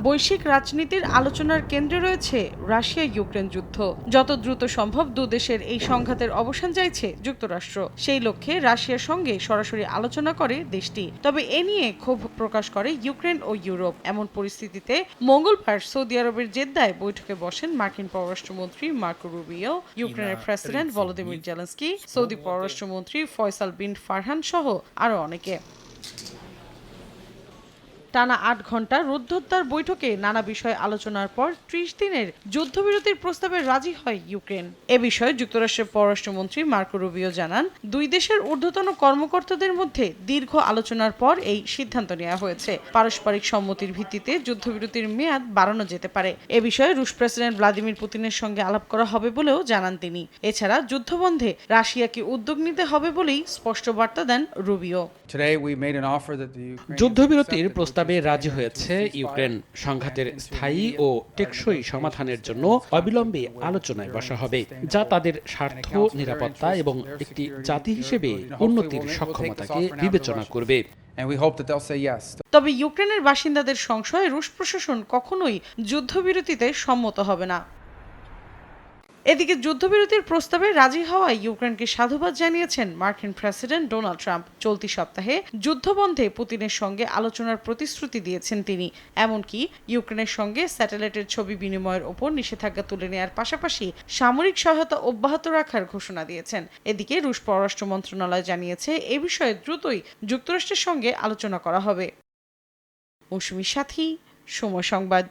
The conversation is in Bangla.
বৈশ্বিক রাজনীতির আলোচনার কেন্দ্রে রয়েছে রাশিয়া ইউক্রেন যুদ্ধ। যত দ্রুত সম্ভব দুদেশের এই সংঘাতের অবসান চাইছে যুক্তরাষ্ট্র। সেই লক্ষ্যে রাশিয়ার সঙ্গে সরাসরি আলোচনা করে দেশটি। তবে এ নিয়ে ক্ষোভ প্রকাশ করে ইউক্রেন ও ইউরোপ। এমন পরিস্থিতিতে মঙ্গলবার সৌদি আরবের জেদ্দায় বৈঠকে বসেন মার্কিন পররাষ্ট্রমন্ত্রী মার্কো রুবিও, ইউক্রেনের প্রেসিডেন্ট ভলোদিমির জেলেনস্কি, সৌদি পররাষ্ট্রমন্ত্রী ফয়সাল বিন ফারহান সহ আরও অনেকে। টানা ৮ ঘণ্টা রুদ্ধদ্বার বৈঠকে নানা বিষয়ে আলোচনার পর ৩০ দিনের যুদ্ধবিরতির প্রস্তাবে রাজি হয় ইউক্রেন। এ বিষয়ে যুক্তরাষ্ট্রের পররাষ্ট্রমন্ত্রী মার্কো রুবিও জানান, দুই দেশের ঊর্ধ্বতন কর্মকর্তাদের মধ্যে দীর্ঘ আলোচনার পর এই সিদ্ধান্ত নেওয়া হয়েছে। পারস্পরিক সম্মতির ভিত্তিতে যুদ্ধবিরতির মেয়াদ বাড়ানো যেতে পারে। এ বিষয়ে রুশ প্রেসিডেন্ট ভ্লাদিমির পুতিনের সঙ্গে আলাপ করা হবে বলেও জানান তিনি। এছাড়া যুদ্ধবন্ধে রাশিয়াকে উদ্যোগ নিতে হবে বলেই স্পষ্ট বার্তা দেন রুবিও। যুদ্ধবিরতির প্রস্তাবে রাজি হয়েছে ইউক্রেন। সংঘাতের স্থায়ী ও টেকসই সমাধানের জন্য অবিলম্বে আলোচনায় বসা হবে, যা তাদের স্বার্থ, নিরাপত্তা এবং একটি জাতি হিসেবে উন্নতির সক্ষমতাকে বিবেচনা করবে। তবে ইউক্রেনের বাসিন্দাদের সংশয়ে রুশ প্রশাসন কখনোই যুদ্ধবিরতিতে সম্মত হবে না। এদিকে যুদ্ধবিরতির প্রস্তাবে রাজি হওয়ায় ইউক্রেনকে সাধুবাদ জানিয়েছেন মার্কিন প্রেসিডেন্ট ডোনাল্ড ট্রাম্প। চলতি সপ্তাহে যুদ্ধবন্ধে পুতিনের সঙ্গে আলোচনার প্রতিশ্রুতি দিয়েছেন তিনি। এমনকি ইউক্রেনের সঙ্গে স্যাটেলাইটের ছবি বিনিময়ের ওপর নিষেধাজ্ঞা তুলে নেওয়ার পাশাপাশি সামরিক সহায়তা অব্যাহত রাখার ঘোষণা দিয়েছেন। এদিকে রুশ পররাষ্ট্র মন্ত্রণালয় জানিয়েছে, এ বিষয়ে দ্রুতই যুক্তরাষ্ট্রের সঙ্গে আলোচনা করা হবে। মৌসুমী সাথী, সময় সংবাদ।